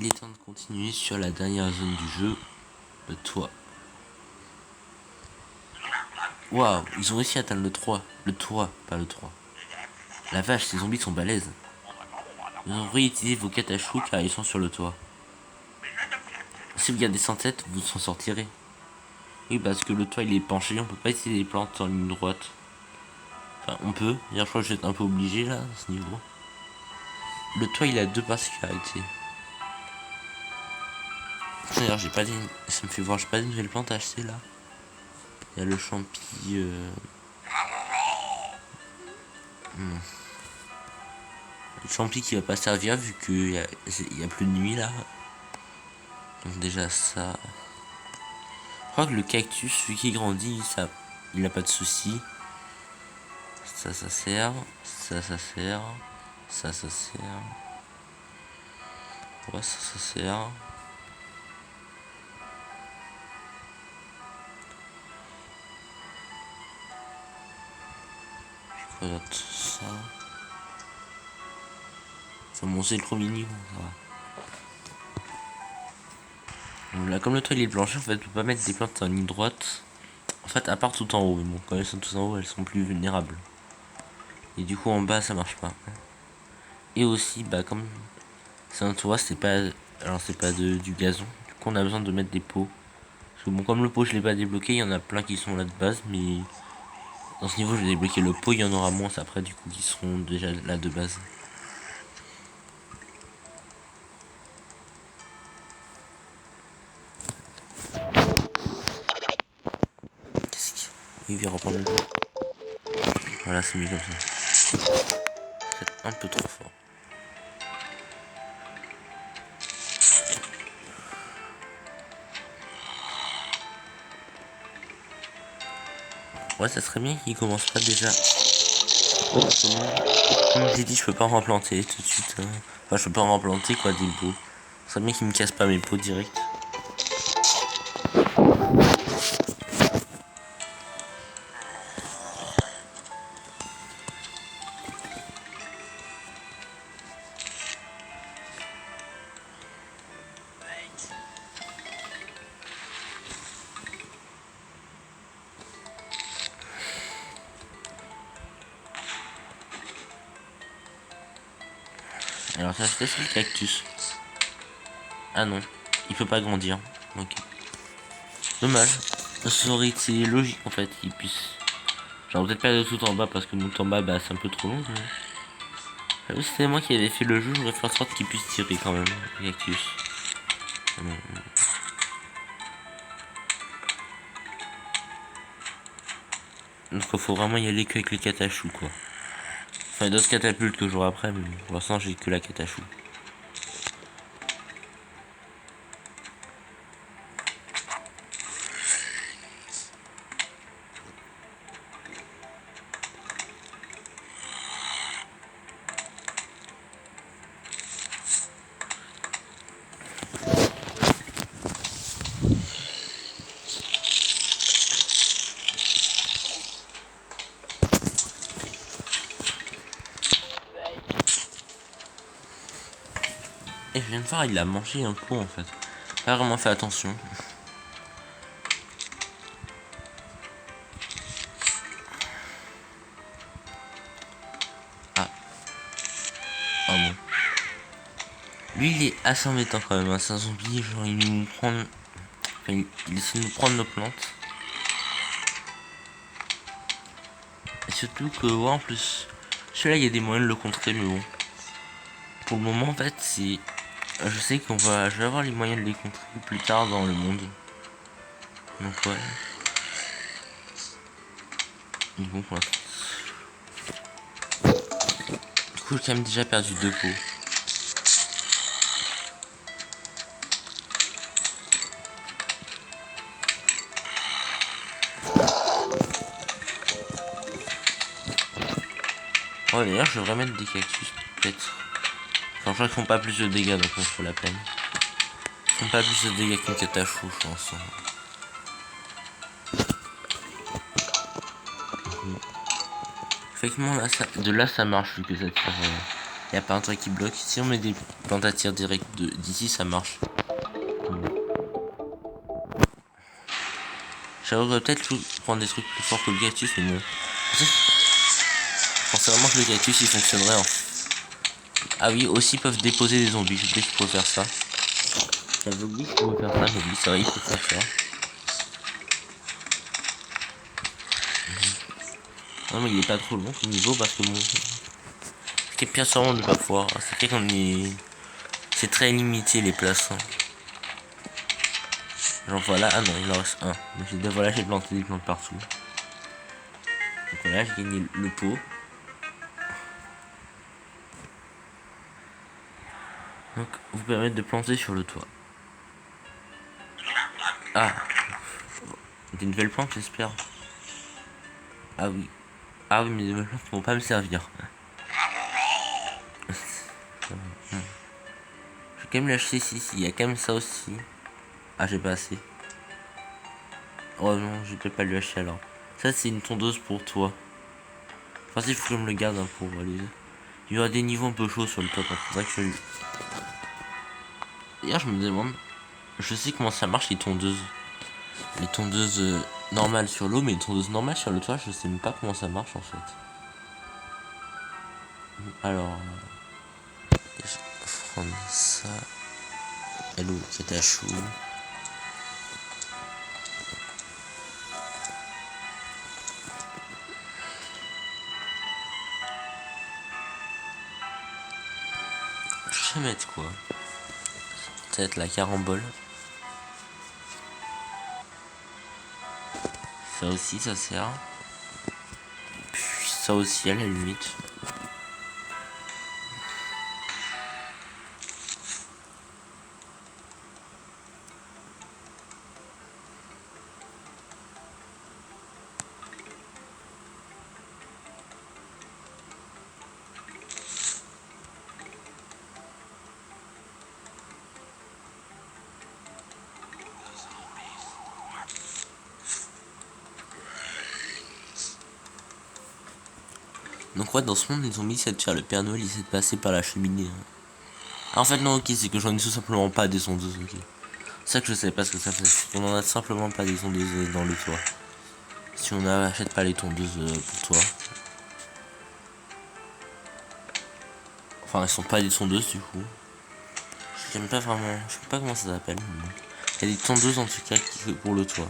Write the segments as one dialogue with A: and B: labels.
A: Il est temps de continuer sur la dernière zone du jeu, le toit. Waouh, ils ont réussi à atteindre le 3. Le toit, pas le 3. La vache, ces zombies sont balèzes. Ils ont réutilisé vos catachous car ils sont sur le toit. Si vous gardez sans tête, vous s'en sortirez. Oui, parce que le toit il est penché, on peut pas essayer les plantes en ligne droite. Enfin, on peut. D'ailleurs, je crois que je vais être un peu obligé là, à ce niveau. Le toit il a deux particularités. D'ailleurs, j'ai pas des... ça me fait voir, j'ai pas des nouvelles plantes à acheter là. Il y a le champi. Le champi qui va pas servir vu qu'il y a plus de nuit là. Donc déjà ça. Je crois que le cactus, celui qui grandit, ça, il a pas de souci. Ça sert. Ça sert. Ça sert. Ouais, ça sert. Quoi d'autre? Ça. Ça bon, c'est le premier niveau, ça va. Donc là, comme le toit il est blanchi, en fait, on peut pas mettre des plantes en ligne droite. En fait, à part tout en haut. Mais bon, quand elles sont toutes en haut, elles sont plus vulnérables. Et du coup, en bas, ça marche pas. Et aussi, bah, comme c'est un toit, c'est pas. Alors, c'est pas du gazon. Du coup, on a besoin de mettre des pots. Parce que bon, comme le pot, je l'ai pas débloqué, il y en a plein qui sont là de base, mais. Dans ce niveau, je vais débloquer le pot, il y en aura moins après, du coup, qui seront déjà là de base. Qu'est-ce qu'il... Il vient reprendre le pot. Voilà, c'est mieux comme ça. C'est un peu trop fort. Ouais, ça serait bien qu'il commence pas déjà. Comme j'ai dit, je peux pas replanter tout de suite. Hein. Enfin, je peux pas replanter quoi des pots. Ça serait bien qu'il me casse pas mes pots direct. Alors, ça se laisse le cactus. Ah non, il peut pas grandir. Ok. Dommage. Ça aurait été logique en fait qu'il puisse. Genre peut-être pas de tout en bas parce que tout en bas bah, c'est un peu trop long. Mais... si c'était moi qui avais fait le jeu, j'aurais fait en sorte qu'il puisse tirer quand même, le cactus. Non. Donc il faut vraiment y aller qu'avec les catachous quoi. Enfin il y a d'autres catapultes que j'aurai après, mais pour l'instant j'ai que la catachou. Et je viens de voir, il a mangé un pot en fait. Pas vraiment fait attention. Ah. Oh bon. Lui il est assez embêtant quand même, hein. C'est un zombie, genre il nous prend. Enfin, il essaie de nous prendre nos plantes. Et surtout que ouais en plus. Celui-là il y a des moyens de le contrer mais bon. Pour le moment en fait c'est. Je sais je vais avoir les moyens de les contrer plus tard dans le monde. Donc ouais. Donc bon pour l'instant. Du coup j'ai quand même déjà perdu 2 pots. Oh d'ailleurs je devrais mettre des cactus peut-être. Enfin je crois qu'ils font pas plus de dégâts donc ça vaut la peine. Ils font pas plus de dégâts qu'une catachou je pense. Effectivement là ça, de là ça marche vu que ça tire. Il n'y a pas un toit qui bloque. Si on met des plantes à tir direct d'ici, ça marche. J'aimerais peut-être prendre des trucs plus forts que le cactus, mais bon. Je pensais vraiment que le cactus il fonctionnerait. Hein. Ah oui, aussi ils peuvent déposer des zombies. J'ai oublié qu'il faut faire ça. J'avais oublié qu'il faut faire ça, mais oui, c'est vrai, il faut faire ça. Non, mais il est pas trop long ce niveau parce que bon. Ce qui est pire sûrement de pas pouvoir. C'est vrai qu'on est. C'est très limité les places. Hein. Genre voilà, ah non, il en reste un. Donc voilà, j'ai planté des plantes partout. Donc voilà, j'ai gagné le pot. Donc vous permettre de planter sur le toit. Ah, des nouvelles plantes j'espère. Ah oui. Ah oui, mais les nouvelles plantes vont pas me servir. Je vais quand même l'acheter si, il y a quand même ça aussi. Ah, j'ai pas assez. Oh non, je peux pas lui acheter alors. Ça, c'est une tondeuse pour toi. Enfin, si, il faut que je me le garde hein, pour aller. Il y aura des niveaux un peu chauds sur le top. Hein. Faudrait que je lui. D'ailleurs, je me demande. Je sais comment ça marche les tondeuses. Les tondeuses normales sur l'eau, mais les tondeuses normales sur le toit, je sais même pas comment ça marche en fait. Alors. Je vais prendre ça. Hello, c'est à chou. Je vais mettre quoi? Peut-être la carambole. Ça aussi, ça sert. Puis ça aussi, à la limite. Donc ouais, dans ce monde, les zombies, c'est de faire le Père Noël, il essaie de passer par la cheminée. Hein. Ah, en fait, non, ok, c'est que j'en ai tout simplement pas des sondeuses, ok. C'est ça que je sais pas ce que ça fait. On en a simplement pas des tondeuses dans le toit. Si on n'achète pas les tondeuses pour toi. Enfin, elles sont pas des tondeuses du coup. J'aime pas vraiment. Je sais pas comment ça s'appelle. Il y a des tondeuses en tout cas pour le toit.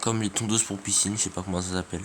A: Comme les tondeuses pour piscine, je sais pas comment ça s'appelle.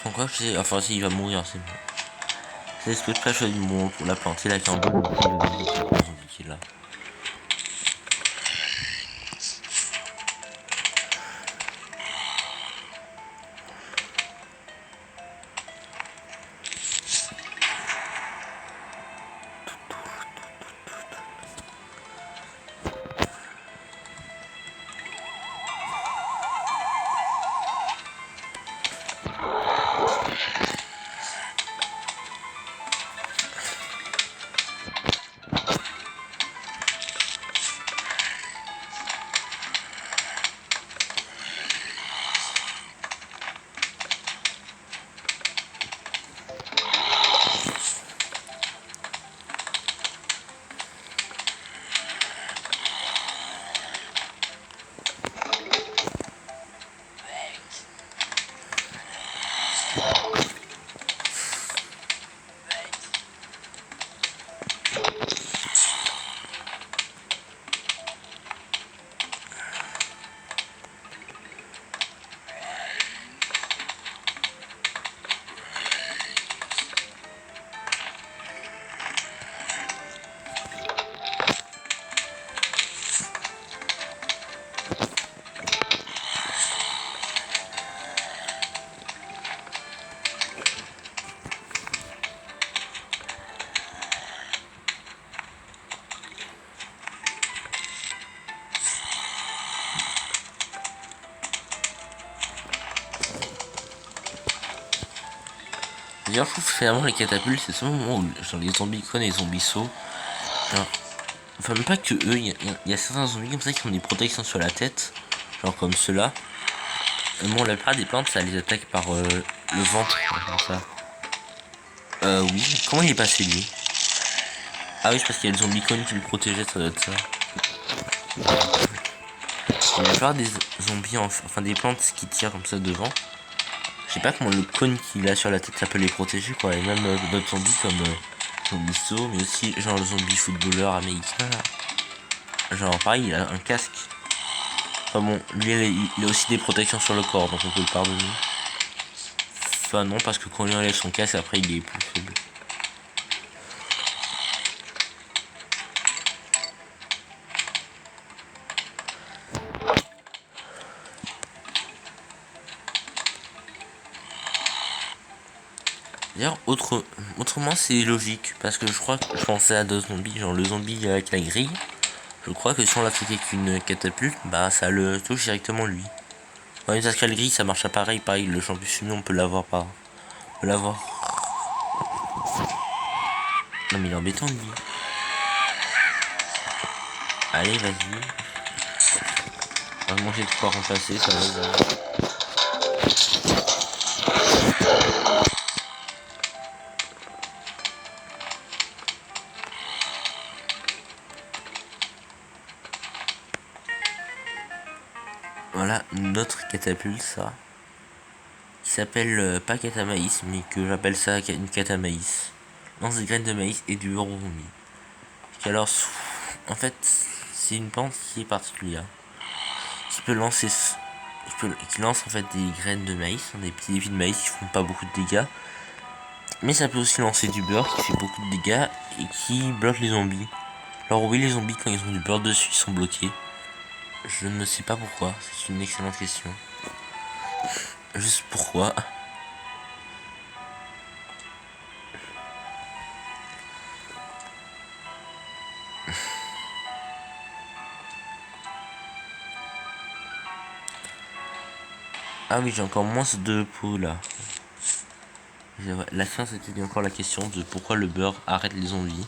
A: Enfin, quoi, je sais. Enfin, si, il va mourir, c'est bon. C'est ce que je choisi pour la plante. Il a qu'un bon zombie qui est là. D'ailleurs, je trouve que finalement les catapultes, c'est ce moment où genre, les zombies crânent et les zombies sauts. Enfin, même pas que eux, il y a certains zombies comme ça qui ont des protections sur la tête, genre comme ceux-là. Bon, la plupart des plantes, ça les attaque par le ventre, comme ça. Oui, comment il est passé lui? Ah oui, c'est parce qu'il y a le zombie cône qui le protégeait, ça doit être ça. Et la plupart des zombies, enfin des plantes qui tirent comme ça devant, je sais pas comment le cône qu'il a sur la tête ça peut les protéger quoi. Et même d'autres zombies comme zombie saut, mais aussi genre le zombie footballeur américain là. Genre pareil, il a un casque. Enfin bon, lui il a aussi des protections sur le corps, donc on peut le pardonner. Enfin non, parce que quand il enlève son casque, après il est plus faible. D'ailleurs, autrement c'est logique, parce que je crois que je pensais à deux zombies, genre le zombie avec la grille. Je crois que si on l'attaque avec une catapulte, bah ça le touche directement lui. Ouais, parce que la grille ça marche à pareil, le champion fumé on peut l'avoir par. On peut l'avoir. Non mais il est embêtant lui. Allez vas-y. On va manger de quoi remplacer, ça va. Voilà, notre catapulte ça. Qui s'appelle pas catamaïs, mais que j'appelle ça une catamaïs. Lance des graines de maïs et du beurre au vomi. Alors, en fait, c'est une plante qui est particulière. Qui peut lancer, qui lance en fait des graines de maïs, des petits épis de maïs qui font pas beaucoup de dégâts. Mais ça peut aussi lancer du beurre qui fait beaucoup de dégâts et qui bloque les zombies. Alors oui, les zombies quand ils ont du beurre dessus, ils sont bloqués. Je ne sais pas pourquoi, c'est une excellente question. Juste pourquoi. Ah oui, j'ai encore moins de peau là. La fin, c'était encore la question de pourquoi le beurre arrête les zombies.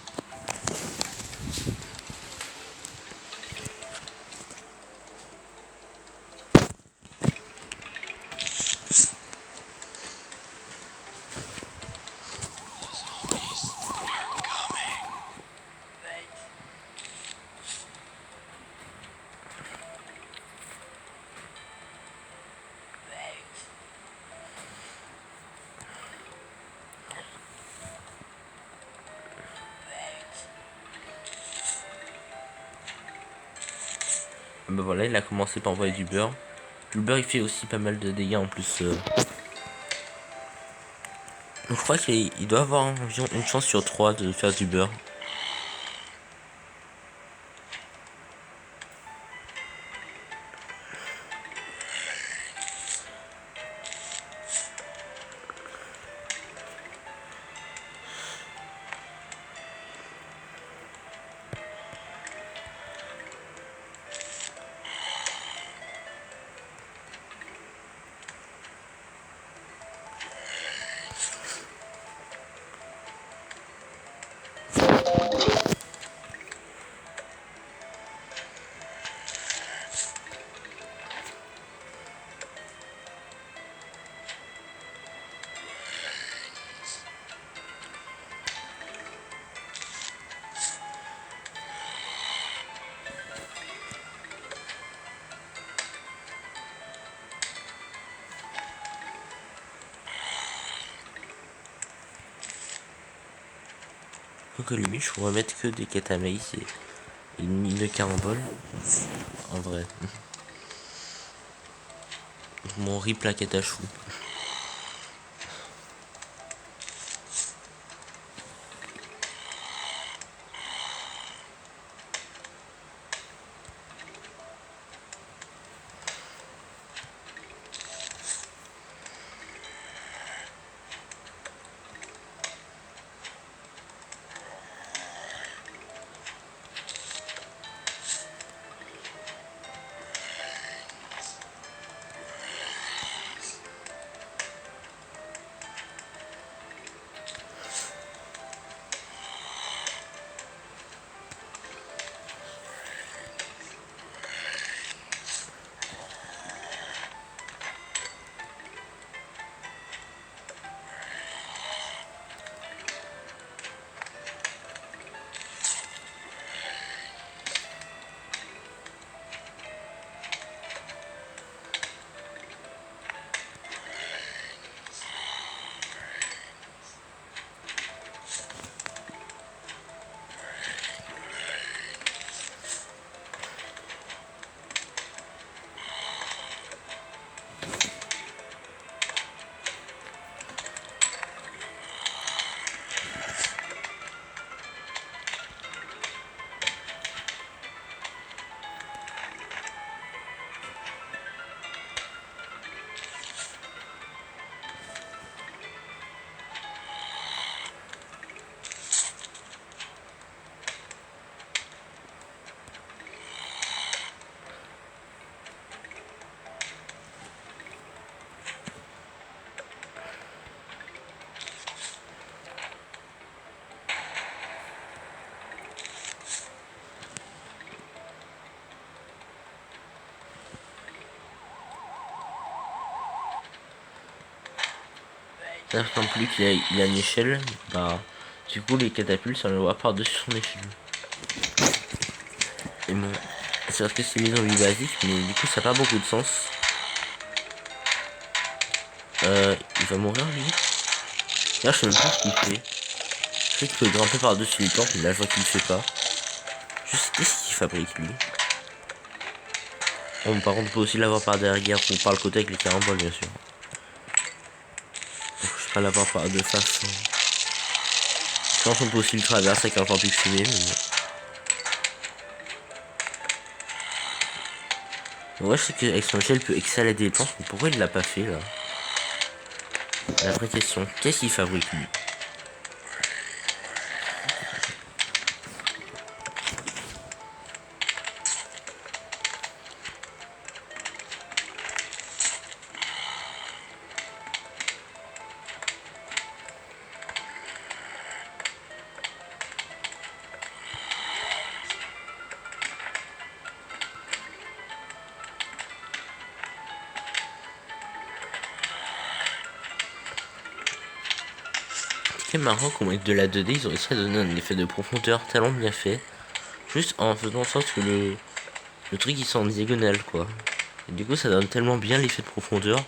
A: Bah voilà, il a commencé par envoyer du beurre. Le beurre il fait aussi pas mal de dégâts en plus. Je crois qu'il doit avoir environ une chance sur 3 de faire du beurre. Donc limite je pourrais mettre que des quêtes à maïs et une mine de carambole. En vrai. Mon riz plaquette à chou. C'est-à-dire qu'en plus qu'il a une échelle, bah du coup les catapultes ça le voit par-dessus son échelle. Et bon, c'est parce que c'est une zombies basique, mais du coup ça n'a pas beaucoup de sens. Il va mourir lui. Là je sais même pas ce qu'il fait. Je sais qu'il peut grimper par-dessus les plantes, mais là je vois qu'il le fait pas. Juste qu'est-ce qu'il fabrique lui. Bon par contre on peut aussi l'avoir par derrière ou par le côté avec les caramboles bien sûr. Donc, je sais pas l'avoir par de face. Je pense qu'on peut aussi le traverser avec un temps plus fumé, mais bon. Ouais, je sais qu'avec son échelle il peut exhaler des plantes, mais pourquoi il l'a pas fait là? La vraie question, qu'est-ce qu'il fabrique lui? C'est marrant qu'on avec de la 2D, ils ont réussi à donner un effet de profondeur tellement bien fait. Juste en faisant en sorte que le truc il soit en diagonale quoi. Et du coup ça donne tellement bien l'effet de profondeur.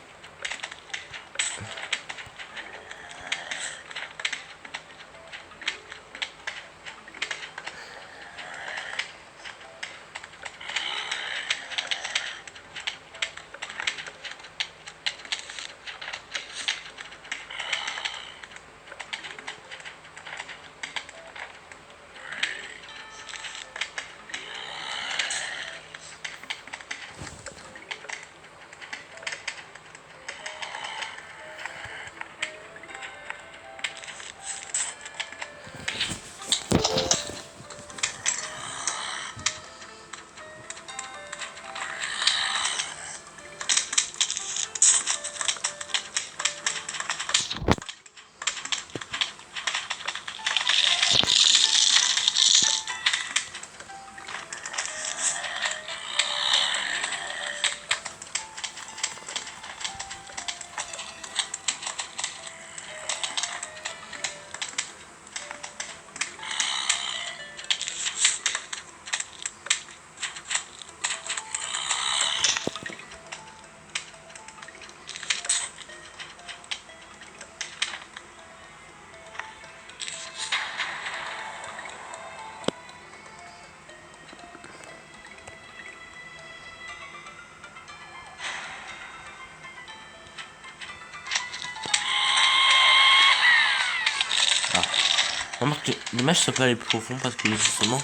A: Remarque que les matchs sont pas les profonds parce que justement,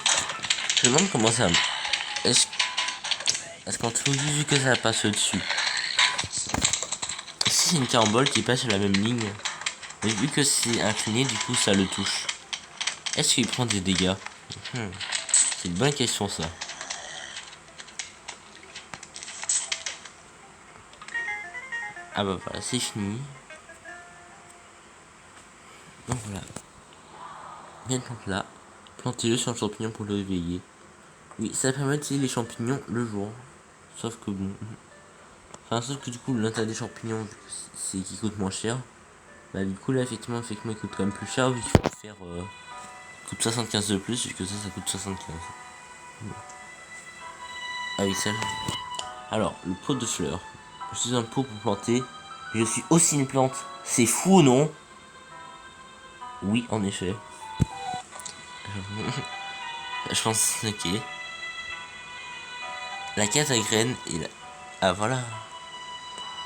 A: je me demande comment ça. Est-ce qu'en tout vu que ça passe au-dessus, si c'est une carambole qui passe sur la même ligne, mais vu que c'est incliné, du coup ça le touche. Est-ce qu'il prend des dégâts? C'est une bonne question ça. Ah bah voilà, c'est fini. Donc voilà. Maintenant là, plantez-le sur un champignon pour le réveiller. Oui, ça permet d'utiliser les champignons le jour. Sauf que bon. Enfin, sauf que du coup, l'intérêt des champignons, c'est qu'ils coûtent moins cher. Bah, du coup, là, effectivement, il coûte quand même plus cher, vu qu'il faut faire. Coûte 75 de plus, vu que ça coûte 75. Ah oui, ça. Alors, le pot de fleurs. Je suis un pot pour planter. Je suis aussi une plante. C'est fou, non? Oui, en effet. Je pense, ok. La cata graine et la. Ah, voilà.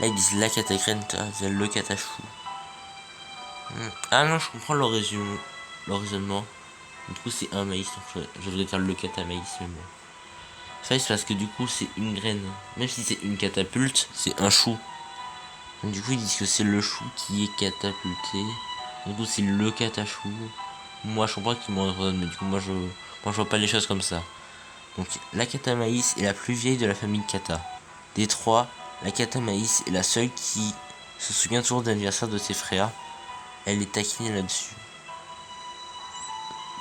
A: Là, ils disent la cata graine, c'est le catachou. Ah non, je comprends leur raisonnement. Du coup, c'est un maïs, donc je devrais dire le cata maïs, mais bon. Ça, c'est parce que du coup, c'est une graine. Même si c'est une catapulte, c'est un chou. Donc, du coup, ils disent que c'est le chou qui est catapulté. Du coup, c'est le catachou. Moi, je comprends qu'ils m'en redonnent, mais du coup, moi, je vois pas les choses comme ça. Donc, la cata maïs est la plus vieille de la famille Kata. Des trois, la cata maïs est la seule qui se souvient toujours de l'anniversaire de ses frères. Elle est taquinée là-dessus.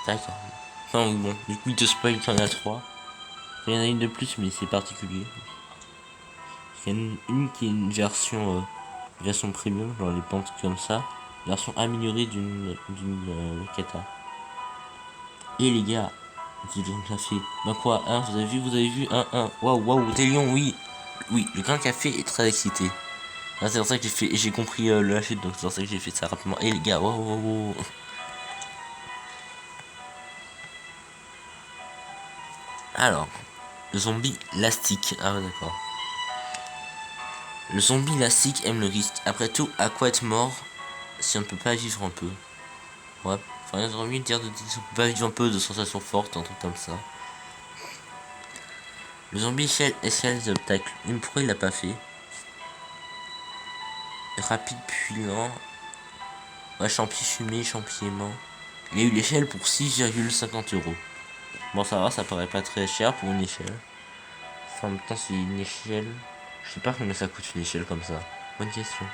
A: D'accord. Enfin, oui, bon, du coup, il te spoil qu'il y en a trois. Il y en a une de plus, mais c'est particulier. Il y en a une qui est une version premium, genre les pentes comme ça. Version améliorée d'une kata. Et les gars, dis donc ça fait. Ben quoi, hein, vous avez vu, waouh, waouh, Télion, oui. Oui, le grain de café est très excité. Ah, c'est pour ça que j'ai compris le chute, donc c'est pour ça que j'ai fait ça rapidement. Et les gars, waouh, waouh, waouh. Alors, le zombie lastique. Ah ouais, d'accord. Le zombie lastique aime le risque. Après tout, à quoi être mort si on ne peut pas vivre un peu? Ouais, enfin, j'ai envie de dire si on peut pas vivre un peu de sensations fortes, un truc comme ça. Le zombie escalade les obstacles. Mais pourquoi il l'a pas fait? Rapide puis lent. Ouais, champi fumé, champi aimant. Il a eu l'échelle pour 6,50 €. Bon, ça va, ça paraît pas très cher pour une échelle. Enfin, en même temps, c'est une échelle. Je sais pas combien ça coûte une échelle comme ça. Bonne question.